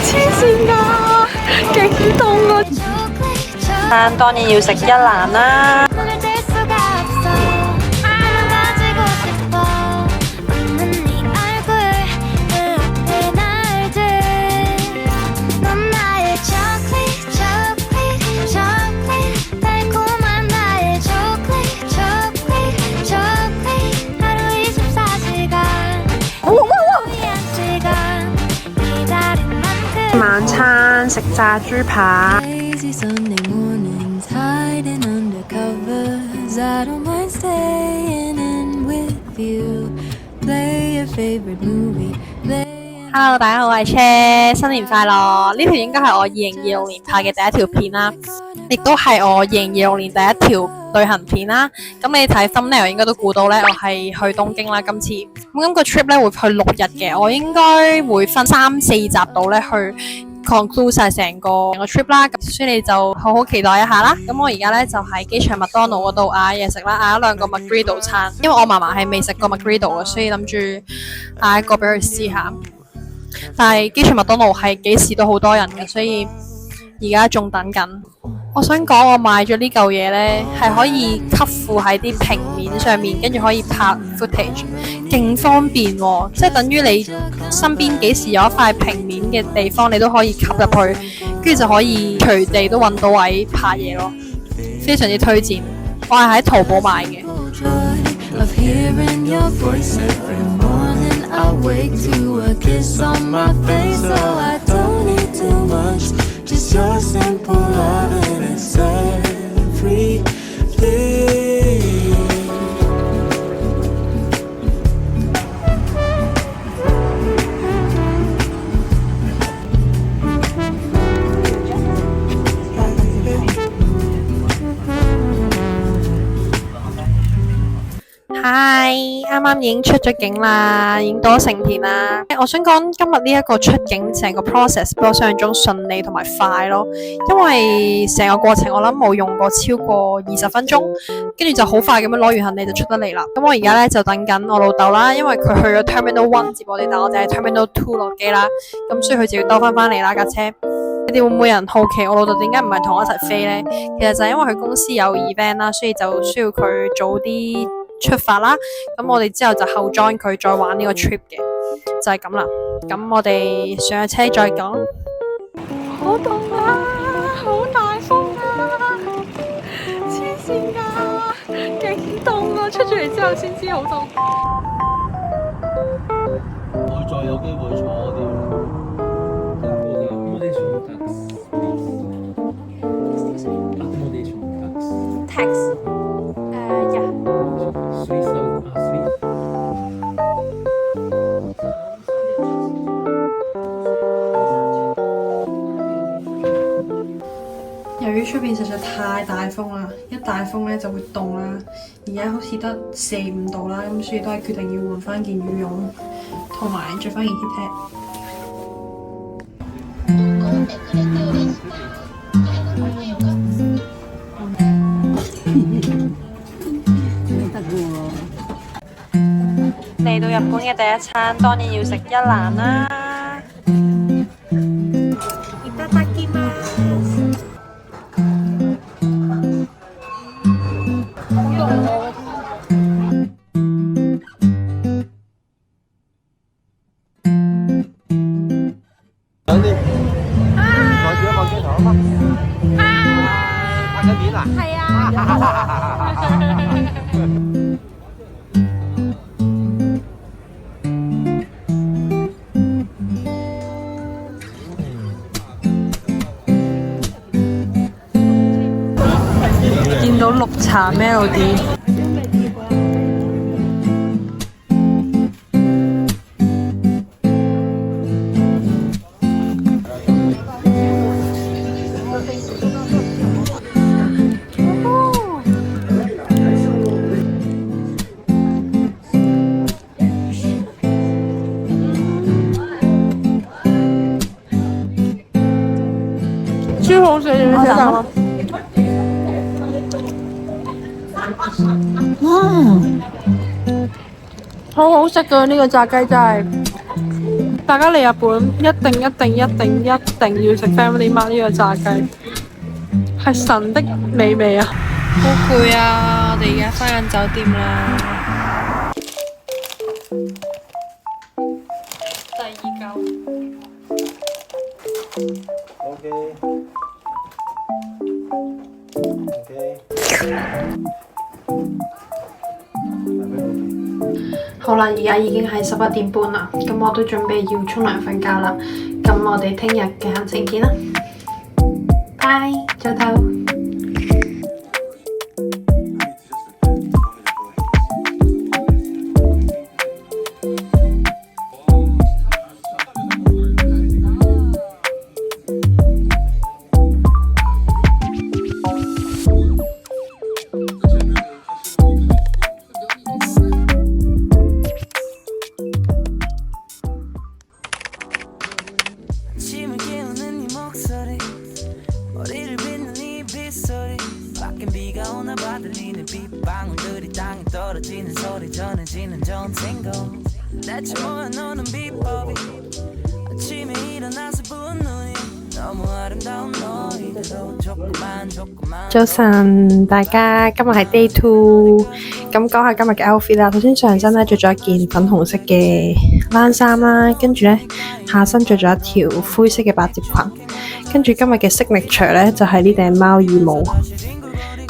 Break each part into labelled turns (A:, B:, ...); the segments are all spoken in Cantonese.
A: 黐線㗎，勁凍啊！但當然要食一蘭啦。晚餐食炸豬扒。Hello， 大家好，我係 Che， 新年快樂！呢條應該係我2026年拍嘅第一條片啦，亦都係我2026年第一條旅行片啦。咁你睇 thumbnail 應該都估到呢，我係去東京啦。今次咁個 trip 呢會去6日嘅，我應該會分3-4集度呢去 conclude 晒成個 trip 啦。咁所以你就好好期待一下啦。咁我而家呢就喺機場麥當勞嗰度嗌嘢食啦，嗌咗2個 McGriddle 餐，因為我嫲嫲係未食過 McGriddle 嘅，所以諗住嗌一個俾佢試下。但係機場麥當勞係幾時都好多人嘅，所以而家仲等緊。我想講我買咗呢嚿嘢呢，係可以吸附喺啲平面上面，跟住可以拍 footage， 勁方便喎！即係等於你身邊幾時有一塊平面嘅地方，你都可以吸入去，跟住就可以隨地都揾到位拍嘢咯，非常之推薦。我係喺淘寶買嘅。I wake to a kiss on my face, so I don't need too much. Just your simple loving and everything. 嗨，啱啱已經出咗境啦，已經到咗成田啦。我想講今日呢一個出境成個 process 比我想象中順利同埋快咯，因為成個過程我諗冇用過超過20分鐘，跟住就好快咁樣攞完行李就出得嚟啦。咁我而家呢就等緊我老豆啦，因為佢去咗 Terminal 1接我哋，但我哋喺 Terminal 2落機啦，咁所以佢就要兜翻嚟啦架車。你哋會唔會有人好奇我老豆點解唔係同我一齊飛呢？其實就係因為佢公司有 event 啦，所以就需要佢早啲出發啦，咁我哋之後就後 join 佢再玩呢個 trip 嘅，就係咁啦。咁我哋上咗車再講。好凍啊，好大風啊，黐線㗎，勁凍啊！出咗嚟之後先知好凍。
B: 我再有機會坐嗰啲。
A: 由於出邊實在太大風啦，一大風咧就會凍啦。而家好似得4-5度啦，咁所以都係決定要換翻件羽絨，同埋着翻件 heattech。嚟到日本嘅第一餐，當然要食一蘭啦。いただきます。
B: 等啲，望住鏡頭啊嘛。拍緊片啊？係啊。見到綠茶 Melody。超好食，你食啖啊！好好食㗎，呢個炸雞真係。大家嚟日本一定要食 Family Mart 呢個炸雞，係神的美味啊！好攰啊！我哋而家返緊酒店啦。第二嚿。好啦，而家已經係11點半啦，咁我都準備要沖涼瞓覺啦。咁我哋聽日嘅行程見啦，拜，早唞。早晨，大家今日係 Day 2，咁講下今日嘅 outfit 啦。首先上身咧着咗一件粉紅色嘅冷衫啦，跟住咧下身着咗一條灰色嘅百褶裙，跟住今日嘅 signature 咧就係呢頂貓耳帽，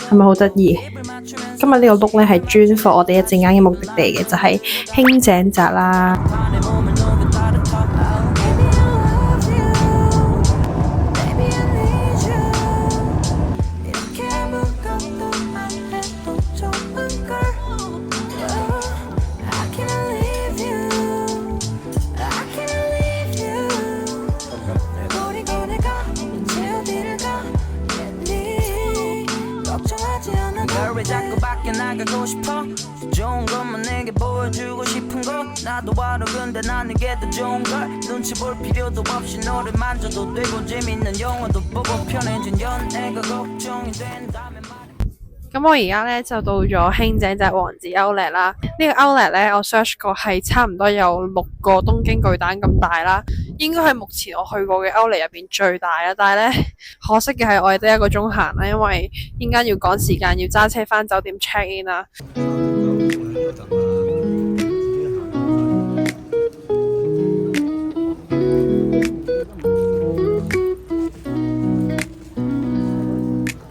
B: 係咪好得意？今日呢個 look 咧係專 for 我哋一陣間嘅目的地嘅，就係輕井澤啦。咁我而家咧就到咗輕井澤王子 Outlet 啦。呢個 Outlet 咧我 search 過係差唔多有6個東京巨蛋咁大啦，應該係目前我去過嘅 Outlet 入邊最大啦。但係咧可惜嘅係我哋得1個鐘行啦，因為依家要趕時間，要揸車返酒店 check in 啦。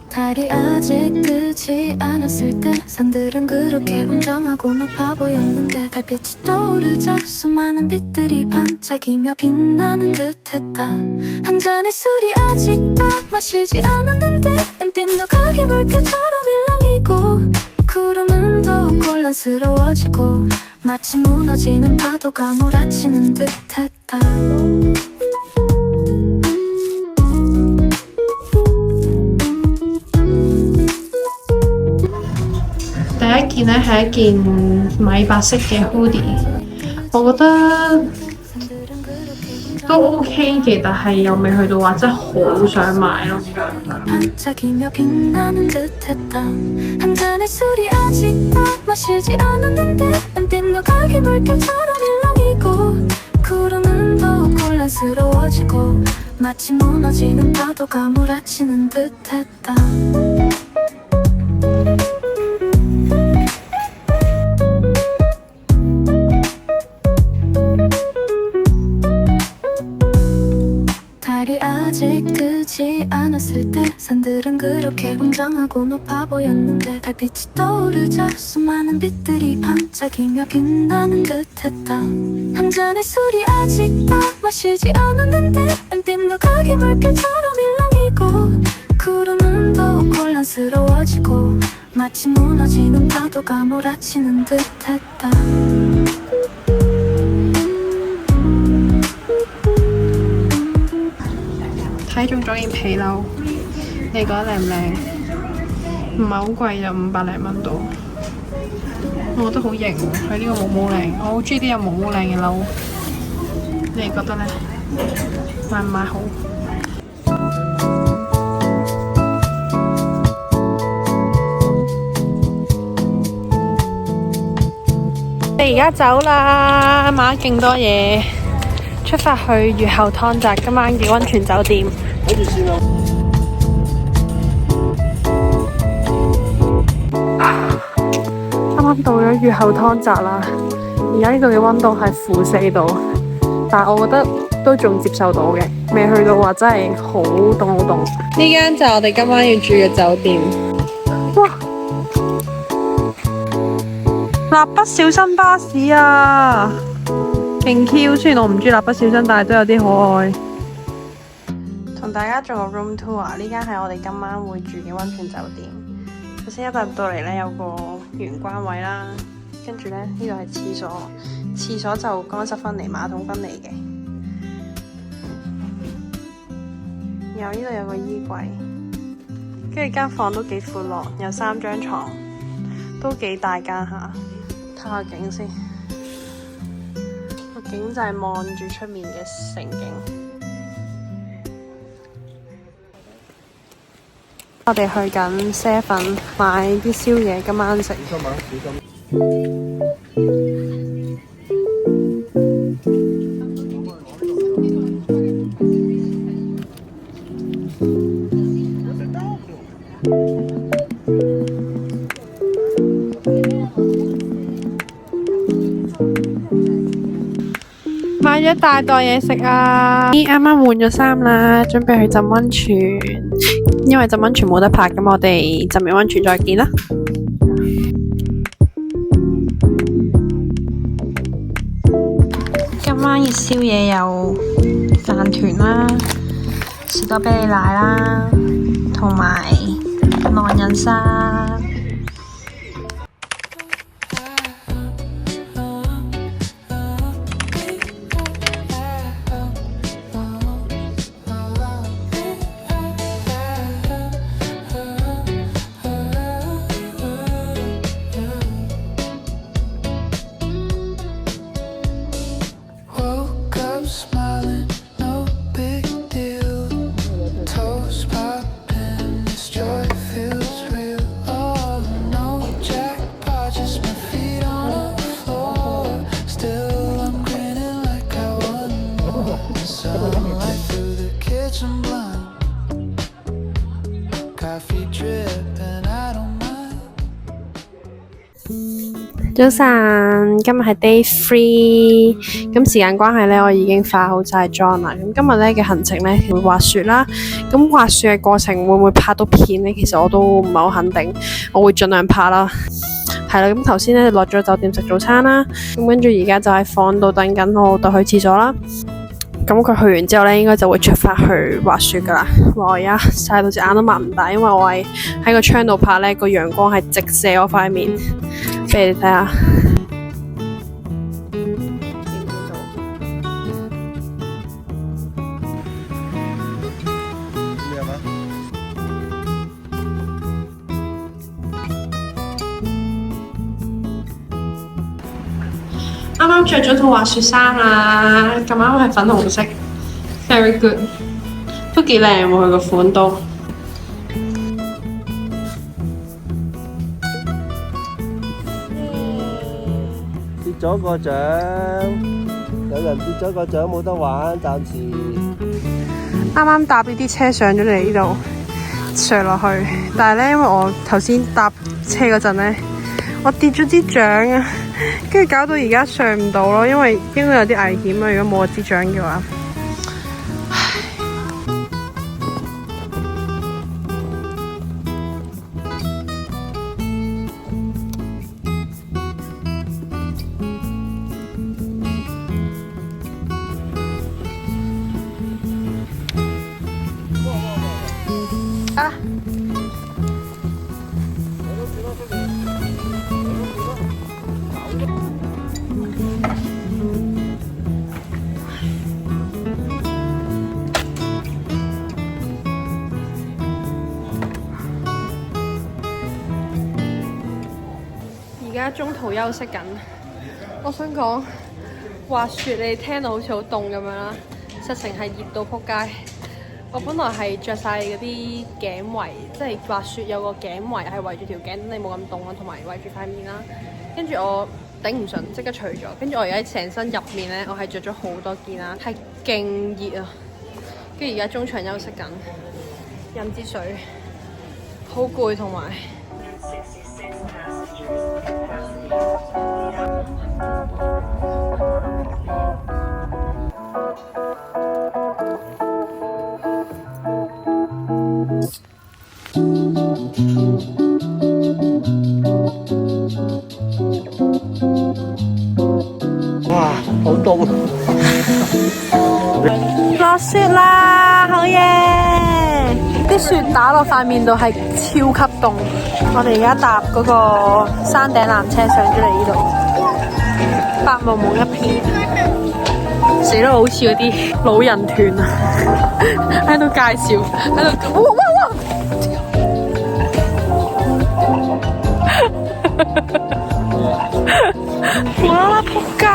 B: 달이 아직 뜨지 않았을 때 산들은 그렇게 웅장하고 높아 보였는데 달빛이 떠오르자 수많은 빛들이 반짝이며 빛나는 듯했다. 한 잔의 술이 아직도 마시지 않았는데 땀빛 너가게 물결처럼 일렁이고 구름은 더욱 혼란스러워지고 마치 무너지는 파도가 몰아치는 듯했다.第一件呢係一件米白色嘅 hoodie， 我覺得都 OK 嘅，但係又未去到話真係好想買咯。달이 아직 뜨지 않았을 때 산들은 그렇게 웅장하고 높아 보였는데 달빛이 떠오르자 수많은 빛들이 반짝이며 빛나는 듯했다. 한 잔의 술이 아직도 마시지 않았는데 땀빛 너가게 물결처럼 일렁이고 구름은 더욱 혼란스러워지고 마치 무너지는 파도가 몰아치는 듯했다.睇中咗件皮褸，你覺得靚唔靚？唔係好貴就500零蚊度，我覺得好型喎。佢呢個毛毛靚，我好中意啲有毛毛靚嘅褸。你哋覺得呢？買唔買好？你而家走啦，買咗勁多嘢。出發去越後湯澤今晚嘅溫泉酒店。
C: 睇住先啦。
B: 啱啱到咗越後湯澤啦，而家呢度嘅溫度係-4度，但係我覺得都仲接受到嘅，未去到話真係好凍好凍。呢間就係我哋今晚要住嘅酒店。哇！蠟筆小新巴士啊，勁 Q！雖然我唔中意蠟筆小新，但係都有啲可愛。同大家做個 room tour，呢間係我哋今晚會住嘅溫泉酒店。首先一入到嚟呢，有個玄關位啦，跟住呢，呢度係廁所，廁所就乾濕分離、馬桶分離嘅。然後呢度有個衣櫃，跟住間房都幾闊落，有3張床，都幾大間下。睇下景先，個景就係望住出面嘅城景。我哋去緊7買啲宵夜，今晚食。
C: 小心啊！小心。
B: 買咗一大袋嘢食啊！啱啱換咗衫啦，準備去浸溫泉。因為浸溫泉冇得拍，咁我哋浸完溫泉再見啦。今晚熱宵夜有飯團啦、士多啤梨奶啦，同埋狼人殺。早晨，今日係 day 3，咁時間關係呢，我已經化好晒妝啦。咁今日呢嘅行程呢，會滑雪啦。咁滑雪嘅過程會唔會拍到片呢？其實我都唔係好肯定，我會盡量拍啦。係啦，咁頭先呢落咗酒店食早餐啦，咁跟住而家就喺房度等緊我老豆去廁所啦。咁佢去完之後呢，應該就會出發去滑雪噶啦。哇！我而家曬到隻眼都擘唔大，因為我係喺個窗度拍呢，個陽光係直射我塊面。俾你睇下，啱啱着咗套滑雪衫啦，咁啱係粉紅色 ，very good， 都幾靚喎佢個款都。
C: 跌咗個獎，有人跌咗個獎冇得玩，暫時。
B: 啱啱搭呢啲車上咗嚟呢度，上落去，但係呢，因為我頭先搭車嗰陣呢，我跌咗支獎啊，跟住搞到而家上唔到咯，因為應該有啲危險啊，如果冇我支獎嘅話。啊！而家中途休息緊，我想講滑雪，你聽到好似好凍咁樣啦，實情係熱到撲街。我本來係着晒嗰啲頸圍，即係滑雪有個頸圍係圍住條頸，你冇咁凍啦，同埋圍住塊面啦。跟住我頂唔順，即刻除咗。跟住我而家成身入面咧，我係着咗好多件啦，係勁熱啊！跟住而家中場休息緊，飲支水，好攰同埋。
C: 哇，好凍！
B: 落雪啦，好嘢！啲雪打落塊面度係超級凍。我哋而家搭嗰個山頂纜車上咗嚟呢度，白茫茫一片，死都好似嗰啲老人團啊，喺度介紹，喺度哇！無啦啦仆街，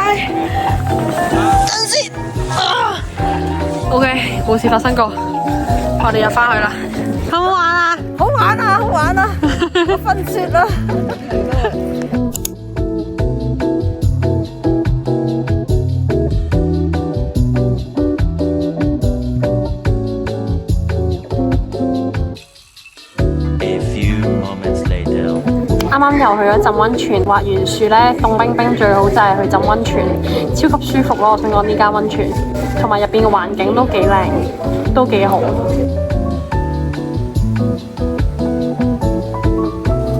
B: 等先啊 ！OK， 冇事發生過，我哋又翻去啦。好唔好玩啊？好玩啊！好玩啊！我瞓雪啦。啱啱又去咗浸溫泉，滑完雪咧，凍冰冰，最好就係去浸溫泉，超級舒服咯！我想講呢間溫泉，同埋入邊嘅環境都幾靚，都幾好。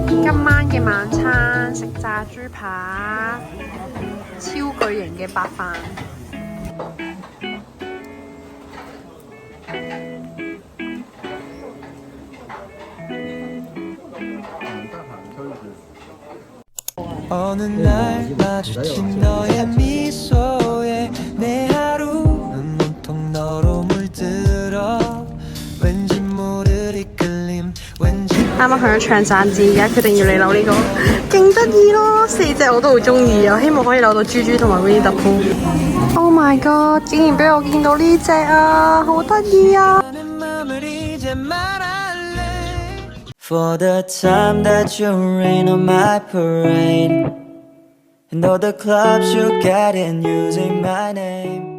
B: 今晚嘅晚餐食炸豬扒，超巨型嘅白飯。啱啱去咗長散寺，而家決定要嚟扭呢個，勁得意咯！4隻我都好中意啊，希望可以扭到豬豬同埋嗰啲特鋪。Oh my god！ 竟然俾我見到呢隻啊，好得意啊！
D: For the time that you rain on my parade, and all the clubs you get in using my name.